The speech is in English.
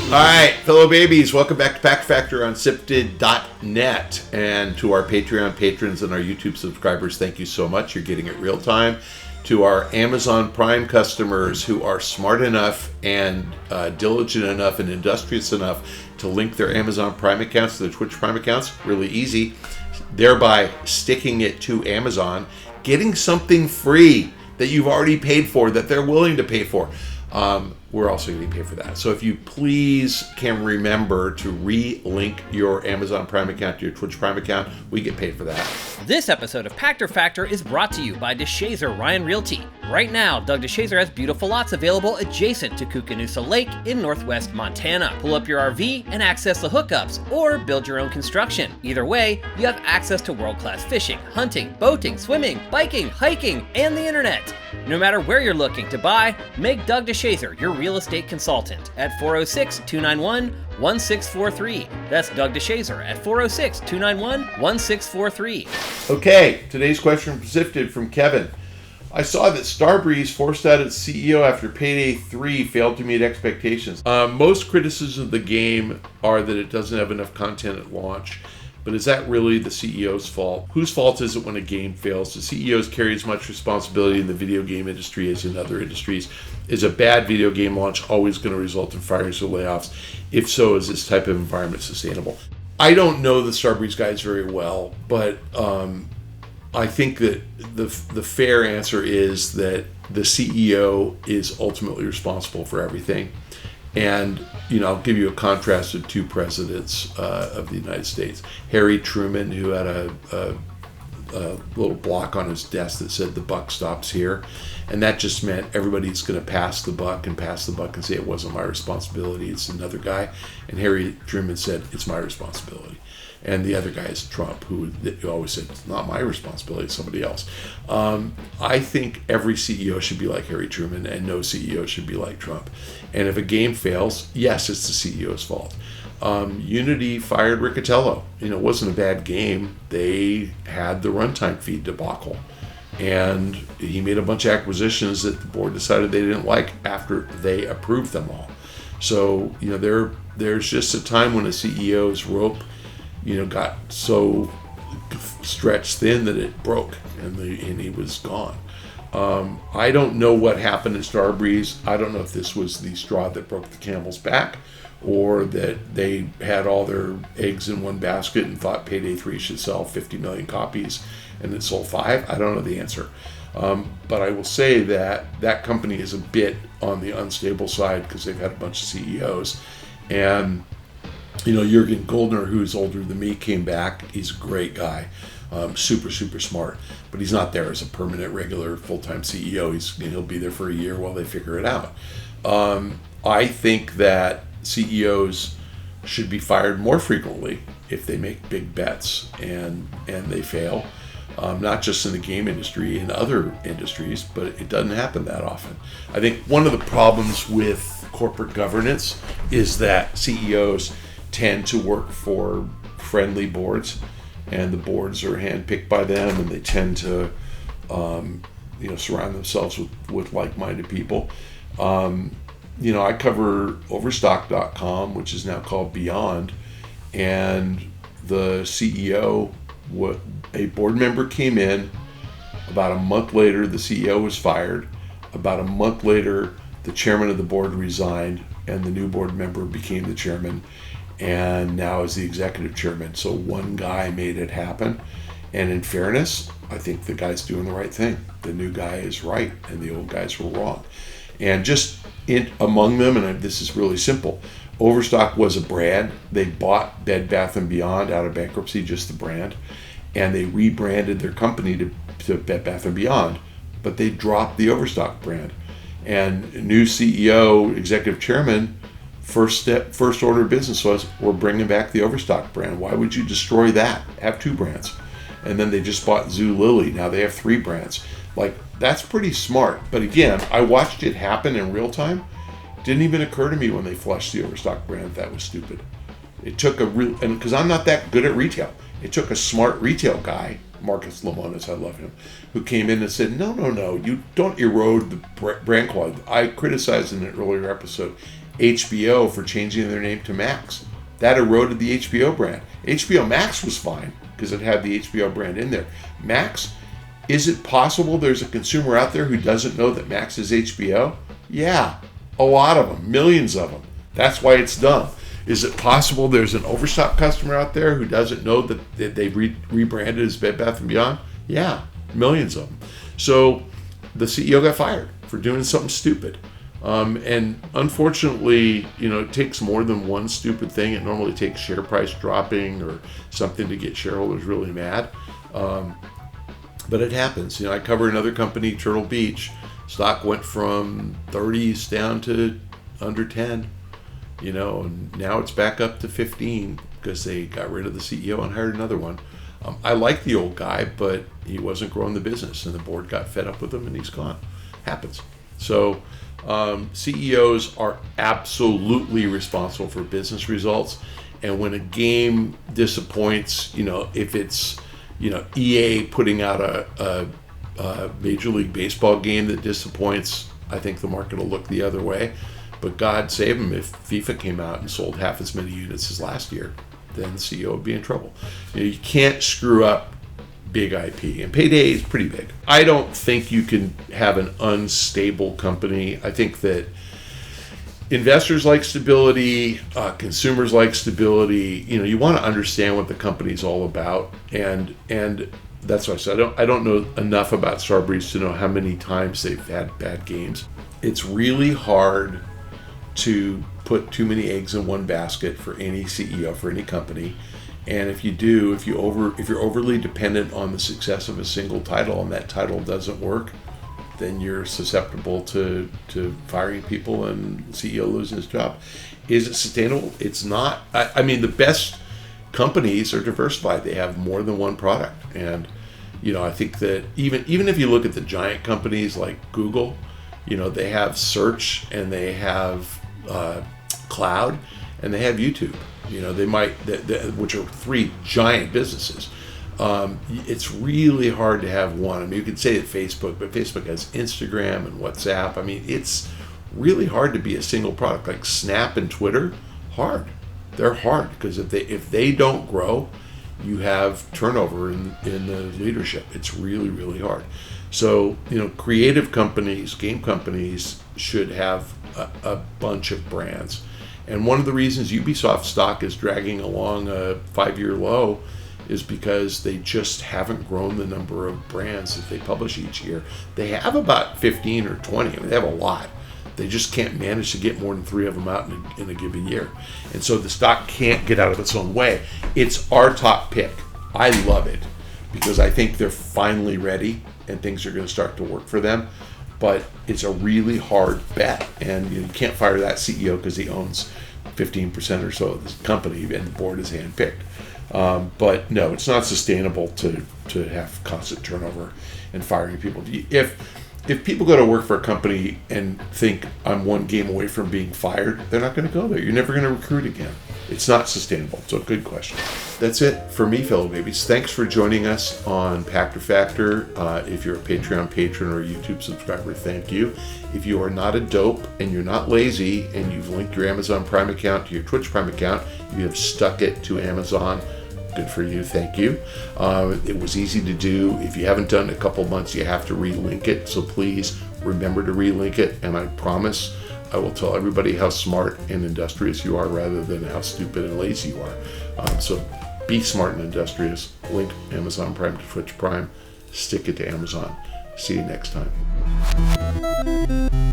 All right, fellow babies, welcome back to Pachter Factor on SIFTD.net, and to our Patreon patrons and our YouTube subscribers, thank you so much. You're getting it real time. To our Amazon Prime customers who are smart enough and diligent enough and industrious enough to link their Amazon Prime accounts to their Twitch Prime accounts, really easy, thereby sticking it to Amazon, getting something free that you've already paid for, that they're willing to pay for. We're also getting paid for that. So if you please can remember to re-link your Amazon Prime account to your Twitch Prime account, we get paid for that. This episode of Pachter Factor is brought to you by DeShazer Ryan Realty. Right now, Doug DeShazer has beautiful lots available adjacent to Koocanusa Lake in northwest Montana. Pull up your RV and access the hookups, or build your own construction. Either way, you have access to world-class fishing, hunting, boating, swimming, biking, hiking, and the internet. No matter where you're looking to buy, make Doug DeShazer your real estate consultant at 406-291-1643. That's Doug DeShazer at 406-291-1643. Okay, today's question sifted from Kevin. I saw that Starbreeze forced out its CEO after Payday 3 failed to meet expectations. Most criticisms of the game are that it doesn't have enough content at launch. But is that really the CEO's fault? Whose fault is it when a game fails? Do CEOs carry as much responsibility in the video game industry as in other industries? Is a bad video game launch always going to result in firings or layoffs? If so, is this type of environment sustainable? I don't know the Starbreeze guys very well, but I think that the fair answer is that the CEO is ultimately responsible for everything. And, I'll give you a contrast of two presidents of the United States. Harry Truman, who had a little block on his desk that said the buck stops here. And that just meant everybody's going to pass the buck and say it wasn't my responsibility, it's another guy. And Harry Truman said, it's my responsibility. And the other guy is Trump, who always said, it's not my responsibility, it's somebody else. I think every CEO should be like Harry Truman, and no CEO should be like Trump. And if a game fails, yes, it's the CEO's fault. Unity fired Riccatello. It wasn't a bad game. They had the runtime feed debacle. And he made a bunch of acquisitions that the board decided they didn't like after they approved them all. So, there's just a time when a CEO's rope got so stretched thin that it broke and he was gone. I don't know what happened in Starbreeze. I don't know if this was the straw that broke the camel's back, or that they had all their eggs in one basket and thought Payday 3 should sell 50 million copies and it sold 5. I don't know the answer. But I will say that company is a bit on the unstable side because they've had a bunch of CEOs. And Jürgen Goldner, who's older than me, came back. He's a great guy, super, super smart. But he's not there as a permanent, regular, full-time CEO. He'll be there for a year while they figure it out. I think that CEOs should be fired more frequently if they make big bets and they fail. Not just in the game industry, in other industries, but it doesn't happen that often. I think one of the problems with corporate governance is that CEOs tend to work for friendly boards, and the boards are handpicked by them, and they tend to surround themselves with like-minded people. I cover Overstock.com, which is now called Beyond, and the CEO, a board member came in. About a month later, the CEO was fired. About a month later, the chairman of the board resigned, and the new board member became the chairman, and now is the executive chairman. So one guy made it happen. And in fairness, I think the guy's doing the right thing. The new guy is right, and the old guys were wrong. And just among them, and this is really simple, Overstock was a brand. They bought Bed Bath & Beyond out of bankruptcy, just the brand, and they rebranded their company to Bed Bath & Beyond, but they dropped the Overstock brand. And new CEO, executive chairman, first order of business was, we're bringing back the Overstock brand. Why would you destroy that? Have 2 brands. And then they just bought Zulily. Now they have 3 brands. That's pretty smart. But again, I watched it happen in real time. Didn't even occur to me when they flushed the Overstock brand that was stupid. It took and because I'm not that good at retail, it took a smart retail guy, Marcus Lemonis, I love him, who came in and said, no, you don't erode the brand quality. I criticized in an earlier episode, HBO for changing their name to Max. That eroded the HBO brand. HBO Max was fine because it had the HBO brand in there. Max, is it possible there's a consumer out there who doesn't know that Max is HBO? Yeah, a lot of them, millions of them. That's why it's dumb. Is it possible there's an Overstock customer out there who doesn't know that they rebranded as Bed Bath & Beyond? Yeah, millions of them. So the CEO got fired for doing something stupid. And unfortunately, it takes more than one stupid thing. It normally takes share price dropping or something to get shareholders really mad. But it happens. I cover another company, Turtle Beach. Stock went from 30s down to under 10, and now it's back up to 15 because they got rid of the CEO and hired another one. I like the old guy, but he wasn't growing the business, and the board got fed up with him, and he's gone. Happens. So CEOs are absolutely responsible for business results, and when a game disappoints, if it's EA putting out a Major League Baseball game that disappoints, I think the market will look the other way. But God save them if FIFA came out and sold half as many units as last year, then the CEO would be in trouble. You can't screw up big IP, and Payday is pretty big. I don't think you can have an unstable company. I think that investors like stability, consumers like stability. You want to understand what the company's all about, and that's why I said I don't know enough about Starbreeze to know how many times they've had bad games. It's really hard to put too many eggs in one basket for any CEO, for any company. And if you're overly dependent on the success of a single title and that title doesn't work, then you're susceptible to firing people and CEO losing his job. Is it sustainable? It's not. I mean, the best companies are diversified. They have more than one product. And, I think that even if you look at the giant companies like Google, they have search and they have cloud and they have YouTube. They might, which are three giant businesses. It's really hard to have one. I mean, you could say that Facebook, but Facebook has Instagram and WhatsApp. I mean, it's really hard to be a single product. Like Snap and Twitter, hard. They're hard because if they don't grow, you have turnover in the leadership. It's really, really hard. So, creative companies, game companies should have a bunch of brands. And one of the reasons Ubisoft stock is dragging along a 5-year low is because they just haven't grown the number of brands that they publish each year. They have about 15 or 20. I mean, they have a lot. They just can't manage to get more than 3 of them out in a given year. And so the stock can't get out of its own way. It's our top pick. I love it because I think they're finally ready and things are going to start to work for them. But it's a really hard bet, and you can't fire that CEO because he owns 15% or so of this company, and the board is handpicked. But no, it's not sustainable to have constant turnover and firing people. If people go to work for a company and think I'm one game away from being fired, they're not going to go there. You're never going to recruit again. It's not sustainable. So good question. That's it for me, fellow babies. Thanks for joining us on Pachter Factor. If you're a Patreon patron or a YouTube subscriber, thank you. If you are not a dope and you're not lazy and you've linked your Amazon Prime account to your Twitch Prime account, you have stuck it to Amazon. Good for you. Thank you. It was easy to do. If you haven't done it in a couple months, you have to relink it. So please remember to relink it. And I promise I will tell everybody how smart and industrious you are rather than how stupid and lazy you are. So be smart and industrious. Link Amazon Prime to Twitch Prime. Stick it to Amazon. See you next time.